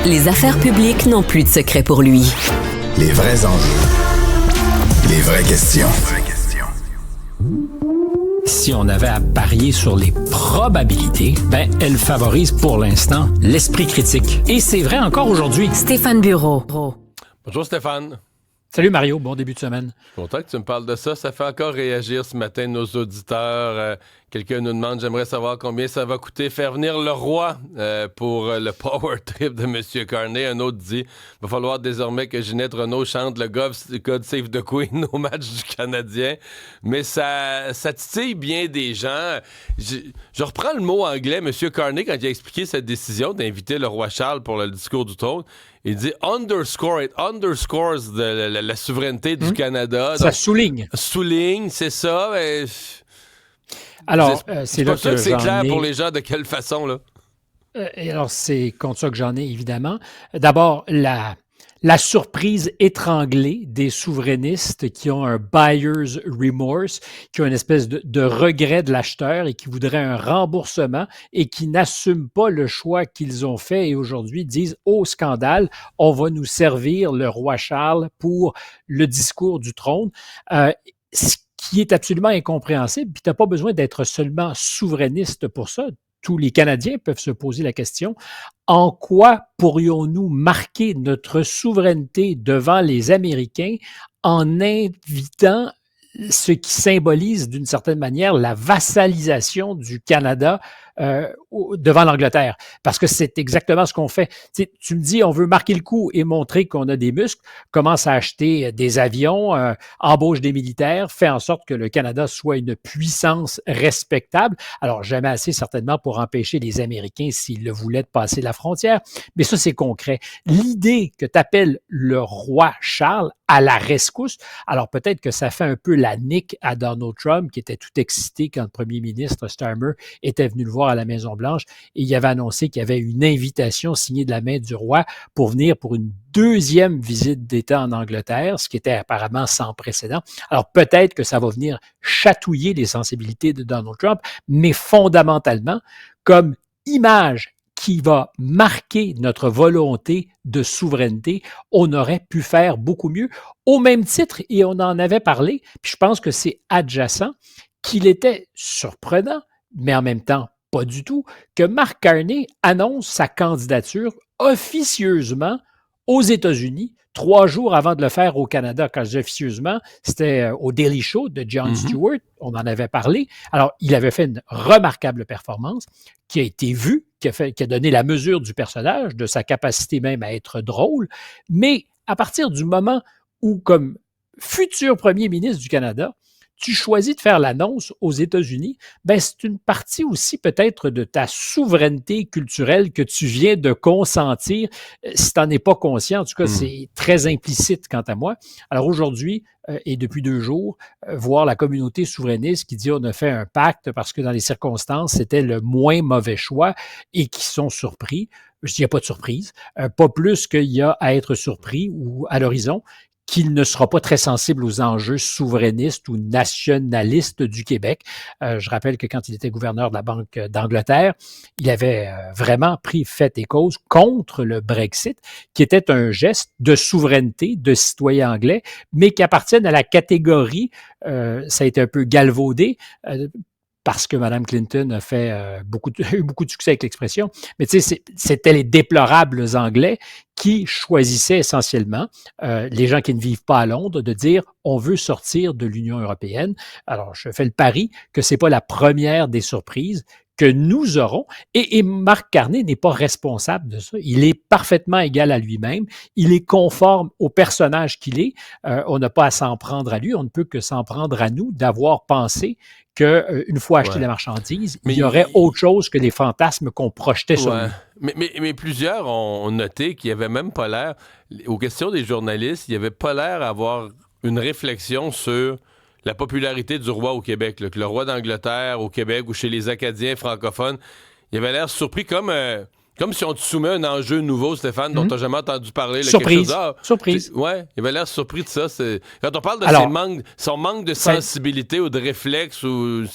Les affaires publiques n'ont plus de secret pour lui. Les vrais enjeux. Les vraies questions. Si on avait à parier sur les probabilités, elle favorise pour l'instant l'esprit critique. Et c'est vrai encore aujourd'hui. Stéphane Bureau. Bonjour Stéphane. Salut Mario, bon début de semaine. Je suis content que tu me parles de ça. Ça fait encore réagir ce matin nos auditeurs. Quelqu'un nous demande, j'aimerais savoir combien ça va coûter faire venir le roi pour le power trip de M. Carney. Un autre dit, il va falloir désormais que Ginette Renault chante le God Save the Queen au match du Canadien. Mais ça titille bien des gens. Je reprends le mot anglais. M. Carney, quand il a expliqué cette décision d'inviter le roi Charles pour le discours du trône, il dit underscore, it underscores la souveraineté du Canada. Ça souligne. Souligne, c'est ça. Mais... Alors, c'est là pas sûr que c'est clair ai... pour les gens de quelle façon, là. Et alors, c'est contre ça que j'en ai, évidemment. D'abord, la surprise étranglée des souverainistes qui ont un buyer's remorse, qui ont une espèce de regret de l'acheteur et qui voudraient un remboursement et qui n'assument pas le choix qu'ils ont fait et aujourd'hui disent « Oh, scandale, on va nous servir le roi Charles pour le discours du trône ». Ce qui est absolument incompréhensible, puis tu n'as pas besoin d'être seulement souverainiste pour ça. Tous les Canadiens peuvent se poser la question, en quoi pourrions-nous marquer notre souveraineté devant les Américains en invitant ce qui symbolise d'une certaine manière la vassalisation du Canada devant l'Angleterre? Parce que c'est exactement ce qu'on fait. Tu me dis, on veut marquer le coup et montrer qu'on a des muscles, commence à acheter des avions, embauche des militaires, fait en sorte que le Canada soit une puissance respectable. Alors, jamais assez certainement pour empêcher les Américains, s'ils le voulaient, de passer la frontière. Mais ça, c'est concret. L'idée que tu appelles le roi Charles à la rescousse, alors peut-être que ça fait un peu la nique à Donald Trump, qui était tout excité quand le premier ministre Starmer était venu le voir à la Maison-Blanche et il avait annoncé qu'il y avait une invitation signée de la main du roi pour venir pour une deuxième visite d'État en Angleterre, ce qui était apparemment sans précédent. Alors peut-être que ça va venir chatouiller les sensibilités de Donald Trump, mais fondamentalement, comme image qui va marquer notre volonté de souveraineté, on aurait pu faire beaucoup mieux. Au même titre, et on en avait parlé, puis je pense que c'est adjacent, qu'il était surprenant, mais en même temps pas du tout, que Mark Carney annonce sa candidature officieusement aux États-Unis 3 jours avant de le faire au Canada. Quand je dis officieusement, c'était au Daily Show de Jon Stewart, on en avait parlé. Alors, il avait fait une remarquable performance qui a été vue, qui a donné la mesure du personnage, de sa capacité même à être drôle, mais à partir du moment où, comme futur premier ministre du Canada, tu choisis de faire l'annonce aux États-Unis, c'est une partie aussi peut-être de ta souveraineté culturelle que tu viens de consentir. Si tu n'en es pas conscient, en tout cas, c'est très implicite quant à moi. Alors aujourd'hui, et depuis 2 jours, voir la communauté souverainiste qui dit on a fait un pacte parce que dans les circonstances, c'était le moins mauvais choix et qui sont surpris. Je dis, il n'y a pas de surprise. Pas plus qu'il y a à être surpris ou à l'horizon qu'il ne sera pas très sensible aux enjeux souverainistes ou nationalistes du Québec. Je rappelle que quand il était gouverneur de la Banque d'Angleterre, il avait vraiment pris fait et cause contre le Brexit, qui était un geste de souveraineté de citoyens anglais, mais qui appartiennent à la catégorie, ça a été un peu galvaudé, parce que Mme Clinton a fait a eu beaucoup de succès avec l'expression, mais tu sais, c'était les déplorables Anglais qui choisissaient essentiellement, les gens qui ne vivent pas à Londres, de dire on veut sortir de l'Union européenne. Alors, je fais le pari que ce n'est pas la première des surprises que nous aurons. Et Mark Carney n'est pas responsable de ça. Il est parfaitement égal à lui-même. Il est conforme au personnage qu'il est. On n'a pas à s'en prendre à lui. On ne peut que s'en prendre à nous d'avoir pensé qu'une fois acheté la marchandise, il y aurait autre chose que les fantasmes qu'on projetait sur lui. Mais plusieurs ont noté qu'il n'y avait même pas l'air, aux questions des journalistes, il n'y avait pas l'air d'avoir une réflexion sur la popularité du roi au Québec, là, que le roi d'Angleterre au Québec ou chez les Acadiens francophones, il avait l'air surpris comme si on te soumet un enjeu nouveau, Stéphane, dont tu n'as jamais entendu parler. Là, surprise. Surprise. Ouais, il avait l'air surpris de ça. Quand on parle de son manque de sensibilité ou de réflexe ou...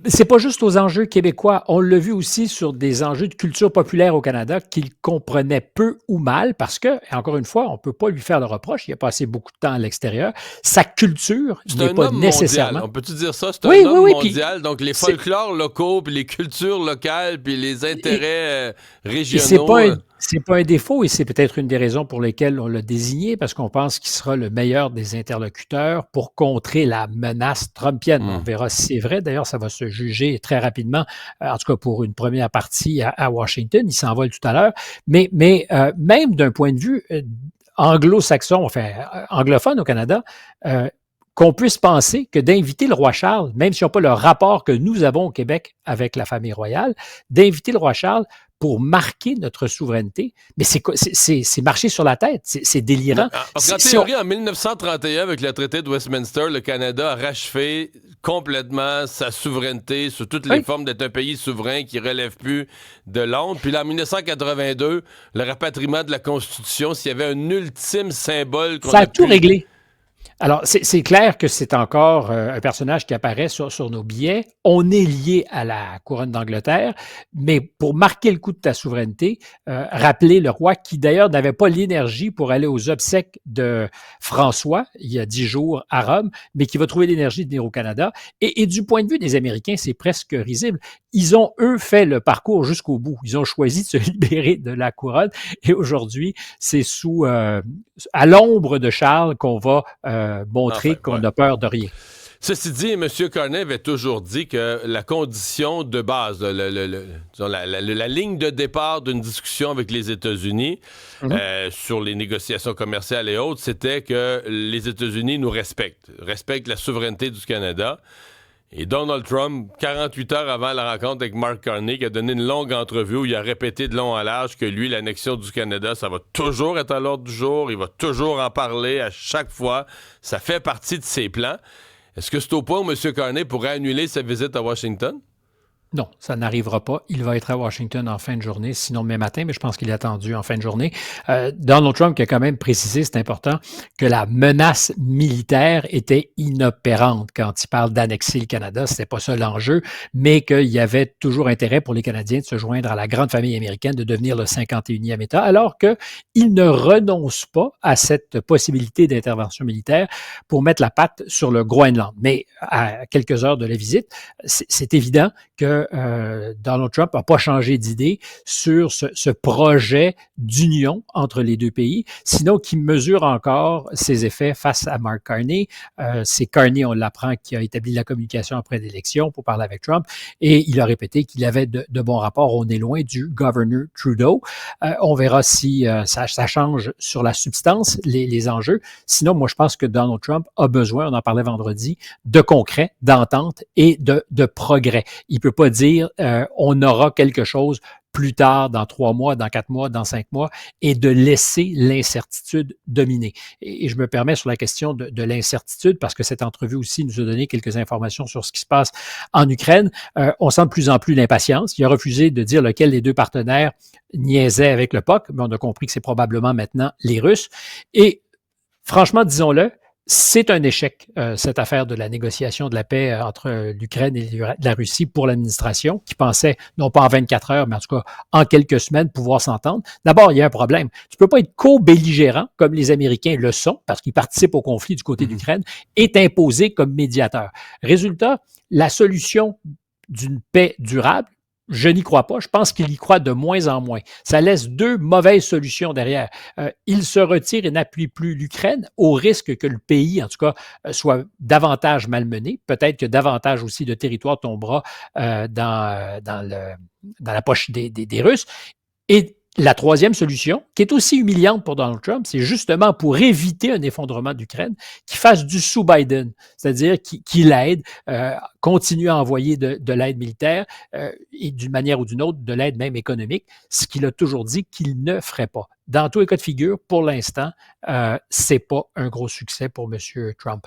c'est pas juste aux enjeux québécois. On l'a vu aussi sur des enjeux de culture populaire au Canada qu'il comprenait peu ou mal parce que, encore une fois, on peut pas lui faire le reproche. Il a passé beaucoup de temps à l'extérieur. Sa culture C'est n'est un pas homme nécessairement. mondial. On peut-tu dire ça? C'est Oui, un oui, homme oui. mondial. Donc, les folklores locaux, puis les cultures locales, puis les intérêts Et régionaux. c'est pas un défaut et c'est peut-être une des raisons pour lesquelles on l'a désigné parce qu'on pense qu'il sera le meilleur des interlocuteurs pour contrer la menace trumpienne. On verra si c'est vrai. D'ailleurs, ça va se juger très rapidement, en tout cas pour une première partie à Washington. Il s'envole tout à l'heure. Mais même d'un point de vue anglo-saxon, enfin anglophone au Canada, qu'on puisse penser que d'inviter le roi Charles, même s'ils n'ont pas le rapport que nous avons au Québec avec la famille royale, d'inviter le roi Charles pour marquer notre souveraineté, mais c'est marcher sur la tête, c'est délirant. Parce qu'en théorie, en 1931, avec le traité de Westminster, le Canada a rachevé complètement sa souveraineté sous toutes les formes d'être un pays souverain qui ne relève plus de Londres. Puis là, en 1982, le rapatriement de la Constitution, s'il y avait un ultime symbole qu'on ça a tout réglé. Alors, c'est clair que c'est encore un personnage qui apparaît sur nos billets. On est lié à la couronne d'Angleterre, mais pour marquer le coup de ta souveraineté, rappeler le roi qui, d'ailleurs, n'avait pas l'énergie pour aller aux obsèques de François, il y a 10 jours à Rome, mais qui va trouver l'énergie de venir au Canada. Et du point de vue des Américains, c'est presque risible. Ils ont, eux, fait le parcours jusqu'au bout. Ils ont choisi de se libérer de la couronne. Et aujourd'hui, c'est à l'ombre de Charles qu'on va montrer qu'on a peur de rien. Ceci dit, M. Carney avait toujours dit que la condition de base, la ligne de départ d'une discussion avec les États-Unis sur les négociations commerciales et autres, c'était que les États-Unis nous respectent la souveraineté du Canada. Et Donald Trump, 48 heures avant la rencontre avec Mark Carney, qui a donné une longue entrevue où il a répété de long à large que lui, l'annexion du Canada, ça va toujours être à l'ordre du jour, il va toujours en parler à chaque fois, ça fait partie de ses plans. Est-ce que c'est au point où M. Carney pourrait annuler sa visite à Washington? Non, ça n'arrivera pas. Il va être à Washington en fin de journée, sinon demain matin, mais je pense qu'il est attendu en fin de journée. Donald Trump qui a quand même précisé, c'est important, que la menace militaire était inopérante quand il parle d'annexer le Canada. C'était pas ça l'enjeu, mais qu'il y avait toujours intérêt pour les Canadiens de se joindre à la grande famille américaine, de devenir le 51e État, alors qu'il ne renonce pas à cette possibilité d'intervention militaire pour mettre la patte sur le Groenland. Mais à quelques heures de la visite, c'est évident que Donald Trump n'a pas changé d'idée sur ce projet d'union entre les deux pays, sinon qu'il mesure encore ses effets face à Mark Carney. C'est Carney, on l'apprend, qui a établi la communication après l'élection pour parler avec Trump, et il a répété qu'il avait de bons rapports. On est loin du gouverneur Trudeau. On verra si ça change sur la substance, les enjeux. Sinon, moi, je pense que Donald Trump a besoin, on en parlait vendredi, de concret, d'entente et de progrès. Il peut pas dire on aura quelque chose plus tard, dans 3 mois, dans 4 mois, dans 5 mois, et de laisser l'incertitude dominer. Et je me permets sur la question de l'incertitude, parce que cette entrevue aussi nous a donné quelques informations sur ce qui se passe en Ukraine. On sent de plus en plus l'impatience. Il a refusé de dire lequel des deux partenaires niaisait avec le POC, mais on a compris que c'est probablement maintenant les Russes. Et franchement, disons-le, c'est un échec, cette affaire de la négociation de la paix entre l'Ukraine et la Russie pour l'administration, qui pensait, non pas en 24 heures, mais en tout cas en quelques semaines, pouvoir s'entendre. D'abord, il y a un problème. Tu peux pas être co-belligérant, comme les Américains le sont, parce qu'ils participent au conflit du côté d'Ukraine, et t'imposer comme médiateur. Résultat, la solution d'une paix durable, je n'y crois pas. Je pense qu'il y croit de moins en moins. Ça laisse 2 mauvaises solutions derrière. Il se retire et n'appuie plus l'Ukraine au risque que le pays, en tout cas, soit davantage malmené. Peut-être que davantage aussi de territoire tombera dans la poche des Russes. Et la troisième solution, qui est aussi humiliante pour Donald Trump, c'est justement pour éviter un effondrement d'Ukraine, qu'il fasse du sous-Biden, c'est-à-dire qu'il aide, continue à envoyer de l'aide militaire et d'une manière ou d'une autre, de l'aide même économique, ce qu'il a toujours dit qu'il ne ferait pas. Dans tous les cas de figure, pour l'instant, c'est pas un gros succès pour M. Trump.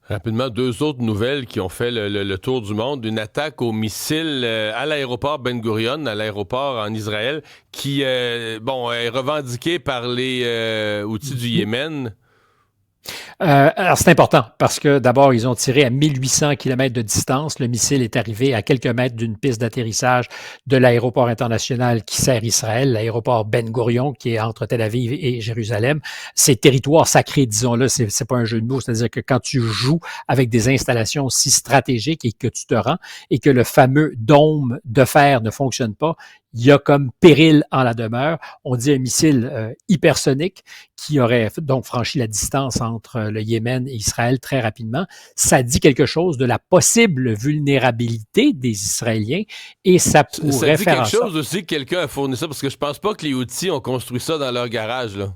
Rapidement, 2 autres nouvelles qui ont fait le tour du monde. Une attaque au missile à l'aéroport Ben Gurion, à l'aéroport en Israël, qui est revendiquée par les Houthis du Yémen. Alors, c'est important parce que d'abord, ils ont tiré à 1800 km de distance. Le missile est arrivé à quelques mètres d'une piste d'atterrissage de l'aéroport international qui sert Israël, l'aéroport Ben Gurion, qui est entre Tel Aviv et Jérusalem. C'est territoire sacré, disons-le, c'est pas un jeu de mots. C'est-à-dire que quand tu joues avec des installations aussi stratégiques et que tu te rends et que le fameux dôme de fer ne fonctionne pas, il y a comme péril en la demeure. On dit un missile hypersonique qui aurait donc franchi la distance entre le Yémen et Israël très rapidement. Ça dit quelque chose de la possible vulnérabilité des Israéliens et ça pourrait faire en sorte... Ça dit quelque chose aussi que quelqu'un a fourni ça, parce que je pense pas que les Houthis ont construit ça dans leur garage, là.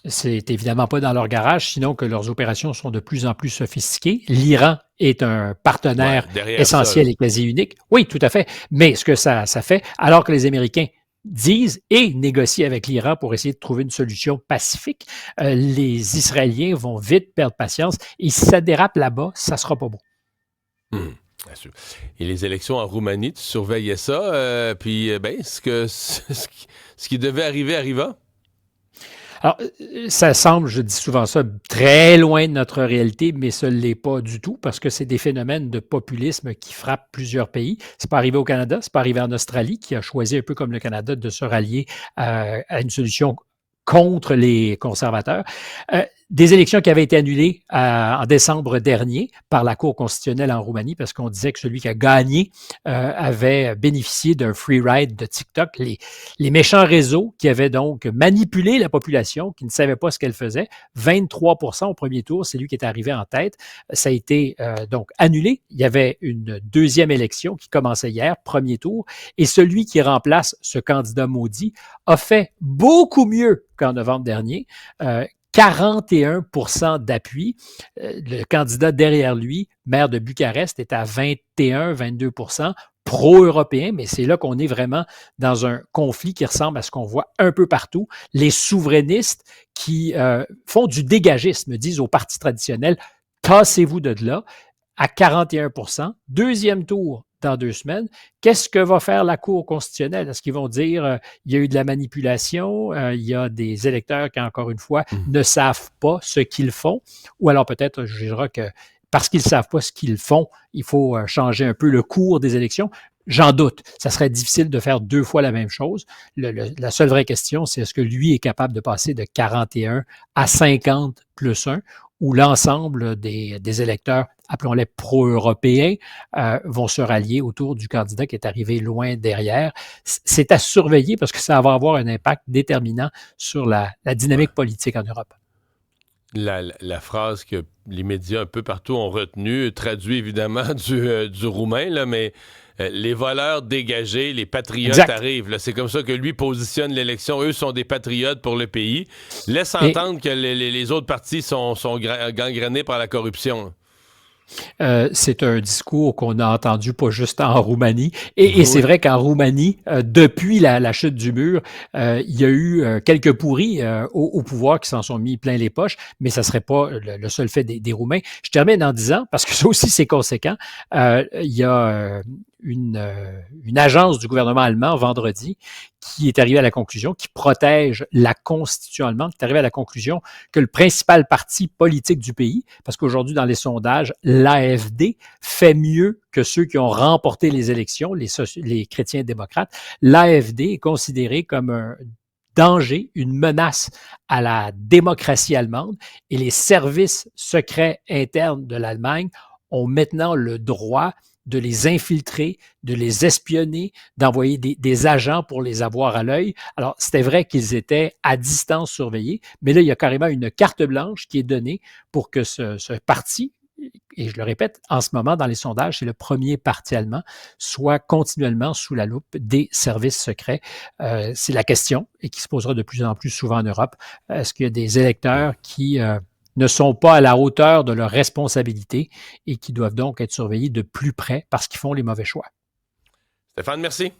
C'est évidemment pas dans leur garage, sinon que leurs opérations sont de plus en plus sophistiquées. L'Iran est un partenaire essentiel et quasi unique. Oui, tout à fait. Mais ce que ça fait, alors que les Américains disent et négocient avec l'Iran pour essayer de trouver une solution pacifique, les Israéliens vont vite perdre patience et si ça dérape là-bas, ça sera pas beau. Bien sûr. Et les élections en Roumanie, tu surveillais ça, puis ce qui devait arriver arriva? Alors, ça semble, je dis souvent ça, très loin de notre réalité, mais ce ne l'est pas du tout parce que c'est des phénomènes de populisme qui frappent plusieurs pays. C'est pas arrivé au Canada, c'est pas arrivé en Australie, qui a choisi un peu comme le Canada de se rallier à une solution contre les conservateurs. Des élections qui avaient été annulées en décembre dernier par la Cour constitutionnelle en Roumanie parce qu'on disait que celui qui a gagné avait bénéficié d'un free ride de TikTok. Les méchants réseaux qui avaient donc manipulé la population, qui ne savait pas ce qu'elle faisait, 23% au premier tour, c'est lui qui est arrivé en tête. Ça a été donc annulé. Il y avait une deuxième élection qui commençait hier, premier tour, et celui qui remplace ce candidat maudit a fait beaucoup mieux qu'en novembre dernier. 41% d'appui. Le candidat derrière lui, maire de Bucarest, est à 21-22% pro-européen, mais c'est là qu'on est vraiment dans un conflit qui ressemble à ce qu'on voit un peu partout. Les souverainistes qui font du dégagisme disent aux partis traditionnels, tassez-vous de là, à 41%. Deuxième tour dans 2 semaines. Qu'est-ce que va faire la Cour constitutionnelle? Est-ce qu'ils vont dire il y a eu de la manipulation, il y a des électeurs qui, encore une fois, ne savent pas ce qu'ils font? Ou alors peut-être, je dirais que parce qu'ils ne savent pas ce qu'ils font, il faut changer un peu le cours des élections. J'en doute. Ça serait difficile de faire 2 fois la même chose. La seule vraie question, c'est est-ce que lui est capable de passer de 41 à 50 plus 1 où l'ensemble des électeurs, appelons-les pro-européens, vont se rallier autour du candidat qui est arrivé loin derrière. C'est à surveiller parce que ça va avoir un impact déterminant sur la dynamique politique en Europe. La phrase que les médias un peu partout ont retenue, traduit évidemment du roumain, là, mais les voleurs dégagés, les patriotes arrivent. Là. C'est comme ça que lui positionne l'élection. Eux sont des patriotes pour le pays. Laisse entendre que les autres partis sont gangrénés par la corruption. C'est un discours qu'on a entendu pas juste en Roumanie. Et c'est vrai qu'en Roumanie, depuis la chute du mur, il y a eu quelques pourris au pouvoir qui s'en sont mis plein les poches, mais ça serait pas le seul fait des Roumains. Je termine en disant, parce que ça aussi c'est conséquent, il y a une agence du gouvernement allemand vendredi qui est arrivée à la conclusion, qui protège la Constitution allemande, qui est arrivée à la conclusion que le principal parti politique du pays, parce qu'aujourd'hui dans les sondages, l'AfD fait mieux que ceux qui ont remporté les élections, les chrétiens démocrates. L'AfD est considéré comme un danger, une menace à la démocratie allemande et les services secrets internes de l'Allemagne ont maintenant le droit de les infiltrer, de les espionner, d'envoyer des agents pour les avoir à l'œil. Alors, c'était vrai qu'ils étaient à distance surveillés, mais là, il y a carrément une carte blanche qui est donnée pour que ce parti, et je le répète, en ce moment, dans les sondages, c'est le premier parti allemand, soit continuellement sous la loupe des services secrets. C'est la question, et qui se posera de plus en plus souvent en Europe. Est-ce qu'il y a des électeurs qui ne sont pas à la hauteur de leurs responsabilités et qui doivent donc être surveillés de plus près parce qu'ils font les mauvais choix? Stéphane, merci.